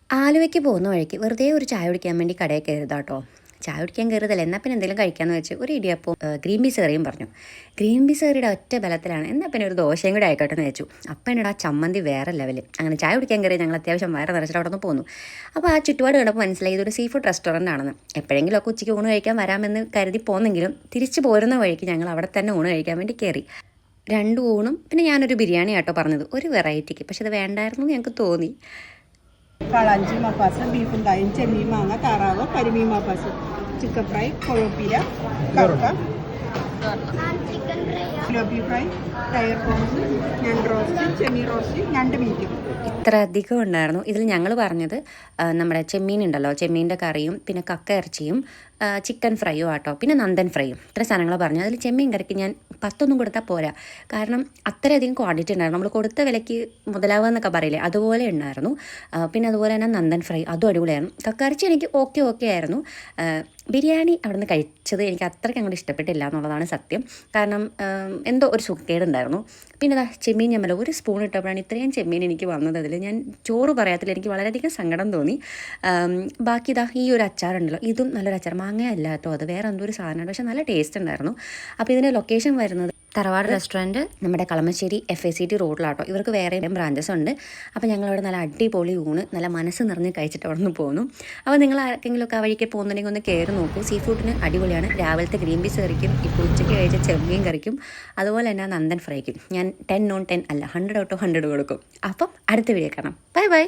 ആലുവയ്ക്ക് പോകുന്ന വഴിക്ക് വെറുതെ ഒരു ചായ കുടിക്കാൻ വേണ്ടി കടയിൽ കയറിയതാട്ടോ. ചായ കുടിക്കാൻ കയറിയതല്ല, എന്നാൽ പിന്നെ എന്തെങ്കിലും കഴിക്കാമെന്ന് വെച്ച് ഒരു ഇടിയപ്പവും ഗ്രീൻ പീസ് കറിയും പറഞ്ഞു. ഗ്രീൻ പീസ് കറിയുടെ ഒറ്റ ബലത്തിലാണ് എന്നാൽ പിന്നെ ഒരു ദോശയും കൂടി ആയിക്കോട്ടെ എന്ന് വെച്ചു. അപ്പം എന്നോട് ആ ചമ്മന്തി വേറെ ലെവൽ. അങ്ങനെ ചായ കുടിക്കാൻ കയറി ഞങ്ങൾ അത്യാവശ്യം വയറ് നിറച്ചിട്ട് അവിടെ നിന്ന് പോന്നു. അപ്പോൾ ആ ചുറ്റുപാട് കണ്ടപ്പോൾ മനസ്സിലായി ഇതൊരു സീ ഫുഡ് റെസ്റ്റോറൻ്റ് ആണെന്ന്. എപ്പോഴെങ്കിലും ഒക്കെ ഉച്ചയ്ക്ക് ഊണ് കഴിക്കാൻ വരാമെന്ന് കരുതി പോന്നെങ്കിലും തിരിച്ചു പോരുന്ന വഴിക്ക് ഞങ്ങൾ അവിടെ തന്നെ ഊണ് കഴിക്കാൻ വേണ്ടി കയറി. 2 ഊണും പിന്നെ ഞാനൊരു ബിരിയാണി ആട്ടോ പറഞ്ഞത്, ഒരു വെറൈറ്റിക്ക്. പക്ഷെ അത് വേണ്ടായിരുന്നു എന്ന് ഞങ്ങൾക്ക് തോന്നി. കാളാഞ്ചി മപ്പാസ്, ബീഫ് ഉണ്ടായും, ചെമ്മീൻ മാങ്ങ, താറാവ്, കരിമീൻ മപ്പാസ്, ചിക്കൻ ഫ്രൈ, കൊഴുപ്പില, കറുക്ക, ലോബി ഫ്രൈ, ടയർ റോസ്റ്റ്, ഞണ്ട് റോസ്റ്റ്, ചെമ്മീൻ റോസ്റ്റ്, ഞണ്ട് മീറ്റ്. ഇത്ര അധികം ഉണ്ടായിരുന്നു. ഇതിൽ ഞങ്ങൾ പറഞ്ഞത് നമ്മുടെ ചെമ്മീൻ ഉണ്ടല്ലോ, ചെമ്മീൻ്റെ കറിയും പിന്നെ കക്ക ഇറച്ചിയും ചിക്കൻ ഫ്രൈയും ആട്ടോ, പിന്നെ നന്ദൻ ഫ്രൈയും. ഇത്ര സാധനങ്ങൾ പറഞ്ഞു. അതിൽ ചെമ്മീൻ കറിക്ക് ഞാൻ 10 കൊടുത്താൽ പോരാ, കാരണം അത്രയധികം ക്വാണ്ടിറ്റി ഉണ്ടായിരുന്നു. നമ്മൾ കൊടുത്ത വിലയ്ക്ക് മുതലാവുക എന്നൊക്കെ പറയില്ലേ, അതുപോലെ ഉണ്ടായിരുന്നു. പിന്നെ അതുപോലെ തന്നെ നന്ദൻ ഫ്രൈ അതും അടിപൊളിയായിരുന്നു. കക്ക ഇറച്ചി എനിക്ക് ഓക്കെ ആയിരുന്നു. ബിരിയാണി അവിടെ നിന്ന് കഴിച്ചത് എനിക്ക് അത്രയ്ക്ക് അങ്ങോട്ട് ഇഷ്ടപ്പെട്ടില്ല എന്നുള്ളതാണ് സത്യം. കാരണം എന്തോ ഒരു സുഖക്കേടുണ്ടായിരുന്നു. പിന്നെ ചെമ്മീൻ ഞമ്മല ഒരു സ്പൂൺ ഇട്ടപ്പോഴാണ് ഇത്രയും ചെമ്മീൻ എനിക്ക് വന്നത്. അതിൽ ഞാൻ ചോറ് പറയാത്തില്ല, എനിക്ക് വളരെയധികം സങ്കടം തോന്നി. ബാക്കി ഈ ഒരു അച്ചാറുണ്ടല്ലോ, ഇതും നല്ലൊരു അച്ചാർ. മാങ്ങയല്ല കേട്ടോ, അത് വേറെ എന്തോ ഒരു സാധനമാണ്, പക്ഷേ നല്ല ടേസ്റ്റ് ഉണ്ടായിരുന്നു. അപ്പോൾ ഇതിൻ്റെ ലൊക്കേഷൻ വരുന്നത് തറവാട് റെസ്റ്റോറൻറ്റ് നമ്മുടെ കളമശ്ശേരി FACT റോഡിലാട്ടോ. ഇവർക്ക് വേറെയും ബ്രാഞ്ചസ് ഉണ്ട്. അപ്പോൾ ഞങ്ങളവിടെ നല്ല അടിപൊളി ഊണ് നല്ല മനസ്സ് നിറഞ്ഞ് കഴിച്ചിട്ട് അവിടെ നിന്ന് പോന്നു. അപ്പോൾ നിങ്ങൾ ആർക്കെങ്കിലുമൊക്കെ ആ വഴിക്ക് പോകുന്നുണ്ടെങ്കിൽ ഒന്ന് കയറി നോക്കൂ. സീ ഫുഡിന് അടിപൊളിയാണ്. രാവിലത്തെ ഗ്രീൻ പീസ് കറിക്കും ഇപ്പോൾ ഉച്ചയ്ക്ക് കഴിച്ച ചെമ്മീൻ കറിക്കും അതുപോലെ തന്നെ നന്ദൻ ഫ്രൈക്കും ഞാൻ 10 on 10 അല്ല 100 out of 100 കൊടുക്കും. അപ്പം അടുത്ത വീഡിയോ കാണാം. ബൈ.